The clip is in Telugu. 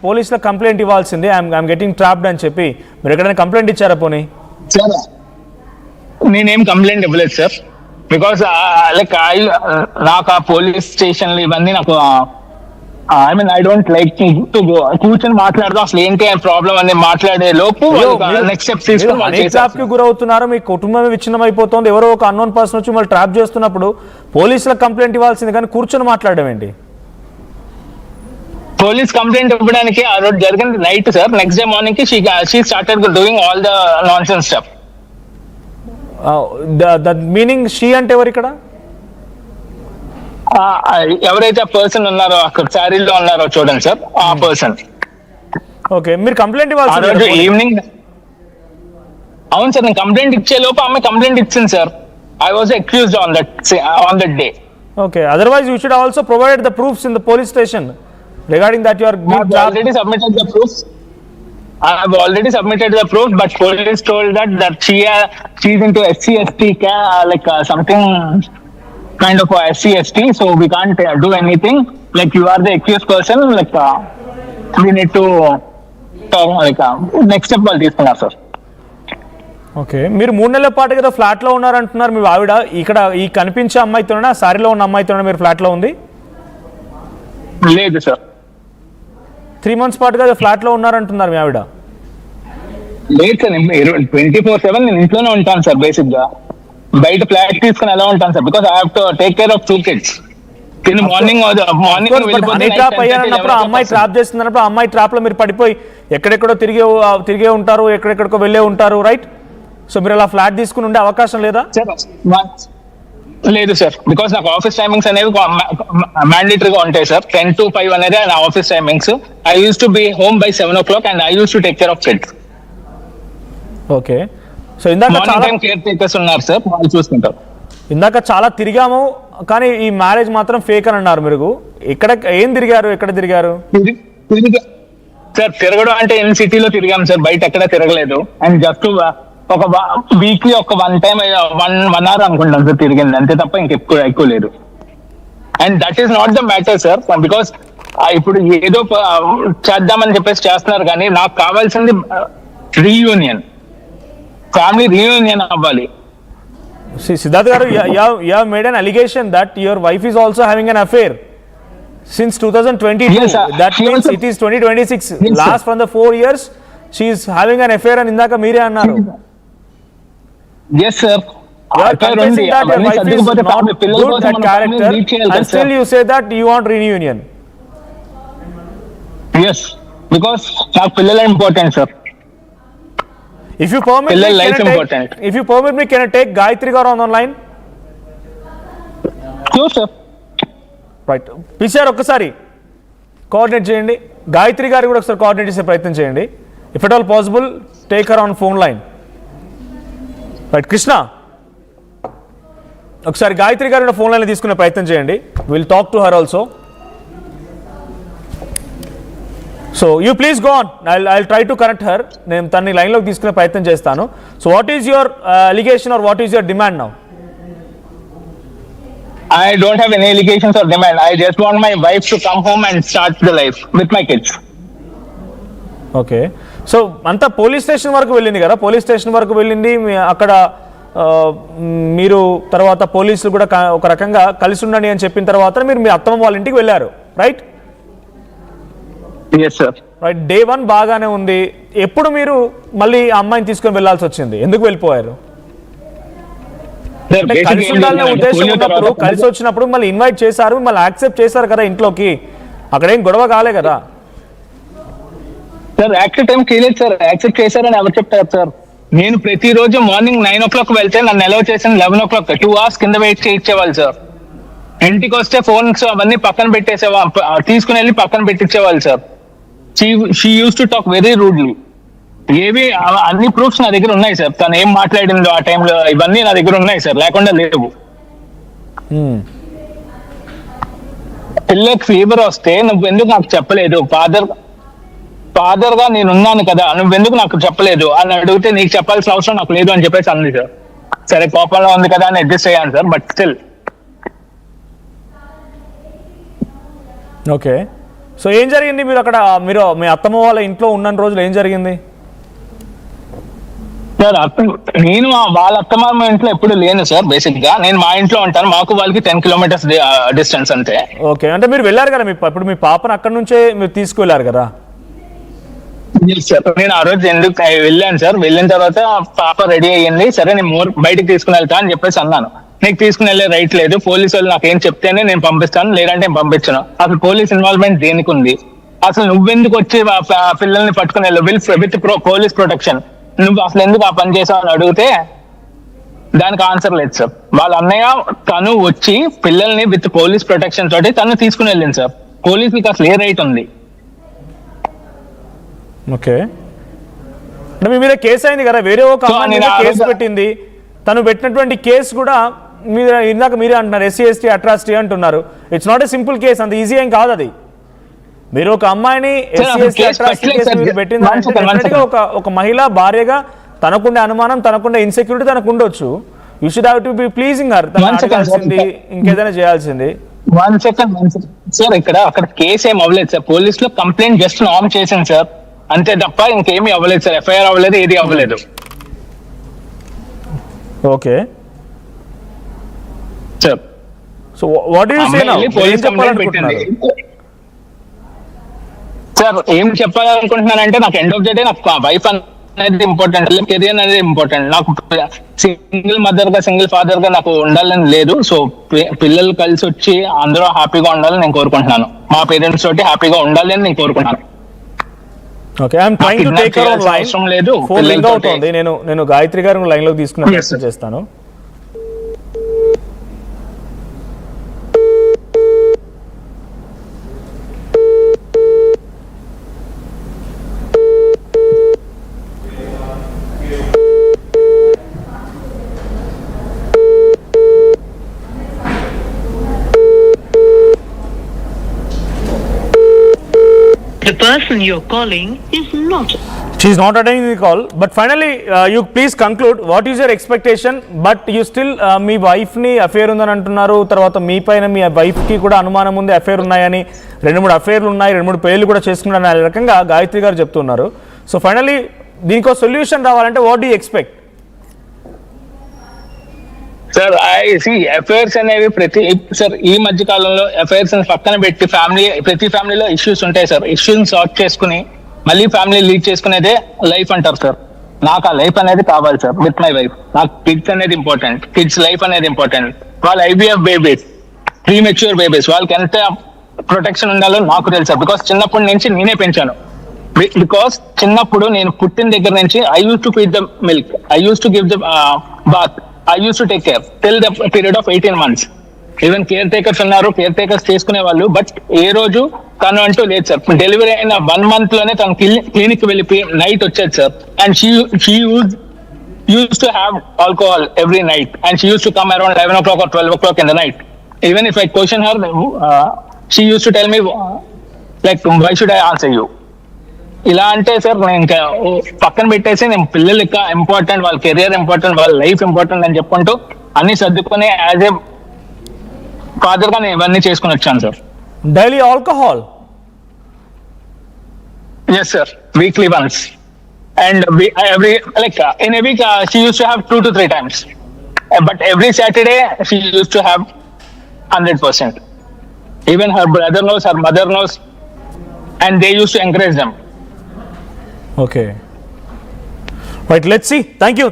పోలీసుల కంప్లైంట్ ఇవ్వాల్సింది ఐఎమ్ గెటింగ్ ట్రాప్డ్ అని చెప్పి మీరు ఎక్కడైనా కంప్లైంట్ ఇచ్చారా పోనీ? సార్ నేనేం కంప్లైంట్ ఇవ్వలేదు సార్, బికాస్ లైక్ నాకు ఆ పోలీస్ స్టేషన్లు ఇవన్నీ నాకు I mean I don't like to కూర్చొని మాట్లాడదాం అసలు ఏంటి అని ప్రాబ్లం అని మాట్లాడే లోపు నెక్స్ట్ స్టెప్ తీసుకుని ట్రాప్ కి గురవుతున్నారు, మీ కుటుంబం విచ్ఛిన్నం అయిపోతుంది, ఎవరో ఒక అన్నోన్ పర్సన్ వచ్చి మళ్ళీ ట్రాప్ చేస్తున్నప్పుడు పోలీసులకు కంప్లైంట్ ఇవ్వాల్సింది కానీ కూర్చొని మాట్లాడడం ఏంటి? పోలీస్ కంప్లైంట్ ఇవ్వడానికి ఆ రోజు జరిగింది night sir, next day morning కి she started doing all the nonsense stuff. Meaning she అంటే ఎవరు ఇక్కడ? ఎవరైతే ఆ పర్సన్ ఉన్నారో అక్కడ శారీలో ఉన్నారో చూడండి సార్, ఆ పర్సన్. ఓకే, మీరు కంప్లైంట్ ఇవ్వాలి ఈవినింగ్. అవును సార్, నేను కంప్లైంట్ ఇచ్చే లోపు ఆమె కంప్లైంట్ ఇచ్చింది sir. I was accused on that day. Okay, otherwise you should also provide the proofs in the police station regarding that you are being trapped. I have already submitted the proof, but police told that she's into SC/ST like something kind of a SC/ST, so we can't do anything. Like you are the accused person, like we need to talk like next step వాళ్ళు తీసుకున్నారు సార్. ఓకే, మీరు 3 నెలల పాటు కదా ఫ్లాట్ లో ఉన్నారంటున్నారు, మీ ఆవిడ ఇక్కడ ఈ కనిపించే అమ్మాయితోనా సారీలో ఉన్న అమ్మాయితోనా మీరు ఫ్లాట్ లో ఉంది? లేదు సార్, 3 months పాటు కదా ఫ్లాట్ లో ఉన్నారంటున్నారు మీ ఆవిడ. లేదు సార్, 24/7 నేను ఇంట్లోనే ఉంటాను సార్. బేసిక్ గా బయట ఫ్లాట్ తీసుకుని ఎలా ఉంటాను sir, because I have to take care of 2 kids. Morning అయ్యారన్నప్పుడు అమ్మాయి ట్రాప్ చేస్తున్నప్పుడు అమ్మాయి ట్రాప్ లో మీరు పడిపోయి ఎక్కడెక్కడో తిరిగే ఉంటారు, ఎక్కడెక్కడికో వెళ్ళే ఉంటారు, రైట్? సో మీరు అలా ఫ్లాట్ తీసుకుని ఉండే అవకాశం లేదా? లేదు సార్, బికాస్ నాకు ఆఫీస్ టైమింగ్స్ అనేవి మ్యాండేటరీగా ఉంటాయి సార్. 10 to 5 అనేది నా office timings. I use to be home by 7 o'clock and I use to take care of kids. Okay, so ఇందాక చాలా కేర్ టేకర్స్ ఉన్నారు సార్, వాళ్ళు చూసుకుంటారు. ఇందాక చాలా తిరిగాము కానీ ఈ మ్యారేజ్ మాత్రం ఫేక్ అని అన్నారు మీరు. ఇక్కడ ఏం తిరిగారు, ఎక్కడ తిరిగారు సార్? తిరగడం అంటే ఇన్ సిటీలో తిరిగాం సార్, బయట ఎక్కడ తిరగలేదు. అండ్ జస్ట్ ఒక వీక్లీ ఒక 1 time 1 hour అనుకుంటాం సార్ తిరిగింది, అంతే తప్ప ఇంకెక్కువ లేదు. And that is not the matter sir, because ఇప్పుడు ఏదో చేద్దామని చెప్పేసి చేస్తున్నారు, కానీ నాకు కావాల్సింది రీయూనియన్, ఫ్యామిలీ రీయూనియన్ అవ్వాలి. Siddharth garu, you have made an allegation that your wife is also having an affair since 2022. Yes, that means it is 2026. Yes, last from the 4 years she is having an affair and indaka mere annaru. Yes sir, you are confessing that your wife is not good at character and still you say that you want reunion. Yes, because నాకు పిల్లలు important sir. If you permit me, can I take Gayatri garu on online? Sure sir. Right, PCR ఒక్కసారి కోఆర్డినేట్ చేయండి, గాయత్రి గారు కూడా ఒకసారి కోఆర్డినేట్ చేసే ప్రయత్నం చేయండి. If at all possible take her on phone line. Right, Krishna ఒకసారి గాయత్రి గారు ఫోన్ లైన్ తీసుకునే ప్రయత్నం చేయండి. Will talk to her also. So you please go on, I'll try to connect her. నేను తనని లైన్లోకి తీసుకునే ప్రయత్నం చేస్తాను. So what is your allegation or what is your demand now? I don't have any allegations or demand. I just want my wife to come home and start the life with my kids. Okay, so అంతా పోలీస్ స్టేషన్ వరకు వెళ్ళింది కదా, పోలీస్ స్టేషన్ వరకు వెళ్ళింది అక్కడ మీరు తర్వాత పోలీసులు కూడా ఒక రకంగా కలిసి ఉండండి అని చెప్పిన తర్వాత మీరు మీ అత్తమ్మ వాళ్ళ ఇంటికి వెళ్ళారు, right? Yes sir. Right, day 1 బాగానే ఉంది. ఎప్పుడు మీరు మళ్ళీ ఆ అమ్మాయిని తీసుకొని వెళ్ళాల్సి వచ్చింది, ఎందుకు వెళ్ళిపోయారు? కలిసి ఉండాలనే ఉద్దేశం ఉన్నప్పుడు కలిసి వచ్చినప్పుడు మళ్ళీ ఇన్వైట్ చేశారు, మళ్ళీ యాక్సెప్ట్ చేశారు కదా ఇంట్లోకి, అక్కడేం గొడవ కాలే కదా సార్? యాక్సెప్ట్ ఏం చేయలేదు సార్, యాక్సెప్ట్ చేశారని ఎవరు చెప్తారు సార్? నేను ప్రతిరోజు మార్నింగ్ 9 o'clock వెళ్తే నన్ను ఎలా చేసిన 11 o'clock 2 hours కింద వెయిట్ చేయించేవాళ్ళు సార్. ఇంటికి వస్తే ఫోన్స్ అవన్నీ పక్కన పెట్టేసేవాళ్ళు, తీసుకుని వెళ్ళి పక్కన పెట్టించేవాళ్ళు sir. She used to talk very rudely. ఏవి అన్ని ప్రూఫ్స్ నా దగ్గర ఉన్నాయి సార్, తను ఏం మాట్లాడిందో ఆ టైంలో ఇవన్నీ నా దగ్గర ఉన్నాయి సార్, లేకుండా లేవు. పిల్లకి ఫీవర్ వస్తే నువ్వెందుకు నాకు చెప్పలేదు, ఫాదర్ గా నేను ఉన్నాను కదా, నువ్వెందుకు నాకు చెప్పలేదు అని అడిగితే నీకు చెప్పాల్సిన అవసరం నాకు లేదు అని చెప్పేసి అంది సార్. సరే కోపంలో ఉంది కదా అని అడ్జస్ట్ అయ్యాను sir, but still. Okay, so ఏం జరిగింది మీరు అక్కడ మీ అత్తమ్మ వాళ్ళ ఇంట్లో ఉన్న రోజులు ఏం జరిగింది? సార్ నేను వాళ్ళ అత్తమామ ఇంట్లో ఎప్పుడు లేను సార్. బేసిక్ గా నేను మా ఇంట్లో ఉంటాను. మాకు వాళ్ళకి 10 కిలోమీటర్స్ డిస్టెన్స్ అంతే. ఓకే, అంటే మీరు వెళ్ళారు కదా ఇప్పుడు మీ పాపను అక్కడ నుంచే మీరు తీసుకువెళ్ళారు కదా? నేను ఆ రోజు ఎందుకు వెళ్ళాను సార్. వెళ్ళిన తర్వాత పాప రెడీ అయ్యింది. సరే నేను బయటకు తీసుకుని వెళ్తా అని చెప్పేసి అన్నాను. నీకు తీసుకుని వెళ్ళే రైట్ లేదు, పోలీసు వాళ్ళు నాకు ఏం చెప్తేనే నేను పంపిస్తాను, లేదంటే నేను పంపించను. అసలు పోలీస్ ఇన్వాల్వ్మెంట్ దేనికి ఉంది? అసలు నువ్వెందుకు వచ్చి పిల్లల్ని పట్టుకుని వెళ్ళు విత్ పోలీస్ ప్రొటెక్షన్? నువ్వు అసలు ఎందుకు ఆ పని చేసావు అని అడిగితే దానికి ఆన్సర్ లేదు సార్. వాళ్ళ అన్నయ్య తను వచ్చి పిల్లల్ని విత్ పోలీస్ ప్రొటెక్షన్ తోటి తను తీసుకుని వెళ్ళింది సార్. పోలీసులకి అసలు ఏ రైట్ ఉంది? ఓకే, అంటే మీ మీద కేసు అయింది కదా, వేరే ఒక అమ్మాయి మీద కేసు పెట్టింది. తను పెట్టినటువంటి కేసు కూడా మీరు ఇందాక మీరే అంటున్నారు SC ST అట్రాసిటీ అంటున్నారు. It's not a simple case, అంత ఈజీ ఏం కాదు అది. మీరు ఒక అమ్మాయిని SC ST అట్రాసిటీ కేసు మీరు పెట్టింది ఒక మహిళ భార్యగా తనకుండే అనుమానం, తనకుండే ఇన్సెక్యూరిటీ తనకు ఉండొచ్చు. You should have to be pleasing her. తను అడగాల్సింది, ఇంకేదైనా చేయాల్సింది. 1 సెకండ్ సార్. అక్కడ కేసు ఏం అవ్వలేదు సార్. పోలీసులో కంప్లైంట్ జస్ట్ నామ్ చేసింది సార్, అంతే తప్ప ఇంకేమీ అవ్వలేదు సార్. FIR అవ్వలేదు, ఏది అవ్వలేదు. Okay sir, so what do you say now? Police complaint పెట్టింది సార్. ఏం చెప్పాలనుకుంటున్నానంటే నాకు ఎండ్ ఆఫ్ ద డే నాకు వైఫ్ అనేది ఇంపార్టెంట్, కెరియర్ అనేది ఇంపార్టెంట్. నాకు సింగిల్ మదర్ గా సింగిల్ ఫాదర్ గా నాకు ఉండాలని లేదు. సో పిల్లలు కలిసి వచ్చి అందరూ హ్యాపీగా ఉండాలని నేను కోరుకుంటున్నాను. మా పేరెంట్స్ తోటి హ్యాపీగా ఉండాలి అని నేను కోరుకుంటున్నాను. Okay, I'm trying to take her on line. అవసరం లేదు, ఫోన్ రింగ్ అవుతోంది. నేను గాయత్రి గారు లైన్ లోకి తీసుకునే ప్రయత్నం చేస్తాను. The person you're calling is not. She is not attending the call. But finally, you please conclude. What is your expectation? But you still me wife ని అఫేర్ ఉందని అంటున్నారు. తర్వాత మీ పైన మీ వైఫ్ కి కూడా అనుమానం ఉంది, అఫేర్ ఉన్నాయని. 2-3 అఫేర్లు ఉన్నాయి, 2-3 పెళ్లి కూడా చేసుకున్నారు అనే రకంగా గాయత్రి గారు చెప్తున్నారు. సో ఫైనల్లీ దీనికి సొల్యూషన్ రావాలంటే what do you expect? Sir affairs అనేవి సార్ ఈ మధ్య కాలంలో అఫైర్స్ పక్కన పెట్టి ప్రతి ఫ్యామిలీలో ఇష్యూస్ ఉంటాయి సార్. ఇష్యూస్ సాల్వ్ చేసుకుని మళ్ళీ ఫ్యామిలీ లీడ్ చేసుకునేదే లైఫ్ అంటారు సార్. నాకు ఆ లైఫ్ అనేది కావాలి సార్ విత్ మై వైఫ్. నాకు కిడ్స్ అనేది ఇంపార్టెంట్, కిడ్స్ లైఫ్ అనేది ఇంపార్టెంట్. వాళ్ళ IVF బేబీస్, ప్రీమెచ్యూర్ బేబీస్, వాళ్ళకి ఎంత ప్రొటెక్షన్ ఉండాలో నాకు తెలుసు సార్. బికాస్ చిన్నప్పటి నుంచి నేనే పెంచాను. బికాస్ చిన్నప్పుడు నేను పుట్టిన దగ్గర నుంచి I used to feed the milk, I used to give the bath, I used to take care till the period of 18 months. Even caretakers ఉన్నారు, కేర్ టేకర్స్ చేసుకునే వాళ్ళు. బట్ ఏ రోజు తను అంటూ లేదు సార్. డెలివరీ అయిన 1 month లోనే తను క్లినిక్ వెళ్ళిపోయి నైట్ వచ్చేది sir. And she use to have alcohol every night and she use to come around 11 o'clock or 12 o'clock in the night. Even if I question her, she used to tell me like, why should I answer you? ఇలా అంటే సార్ నేను ఇంకా పక్కన పెట్టేసి నేను పిల్లలు ఇంకా ఇంపార్టెంట్, వాళ్ళ కెరియర్ ఇంపార్టెంట్, వాళ్ళ లైఫ్ ఇంపార్టెంట్ అని చెప్పుకుంటూ అన్ని సర్దుకుని యాజ్ ఏ ఫాదర్ గా నేను ఇవన్నీ చేసుకుని వచ్చాను sir. Daily alcohol? Yes sir, weekly once. And every like in a week she used to have 2 to 3 times. But every Saturday she used to have 100%. Even her brother knows, her mother knows, and they used to encourage them. Okay. Right, let's see. Thank you.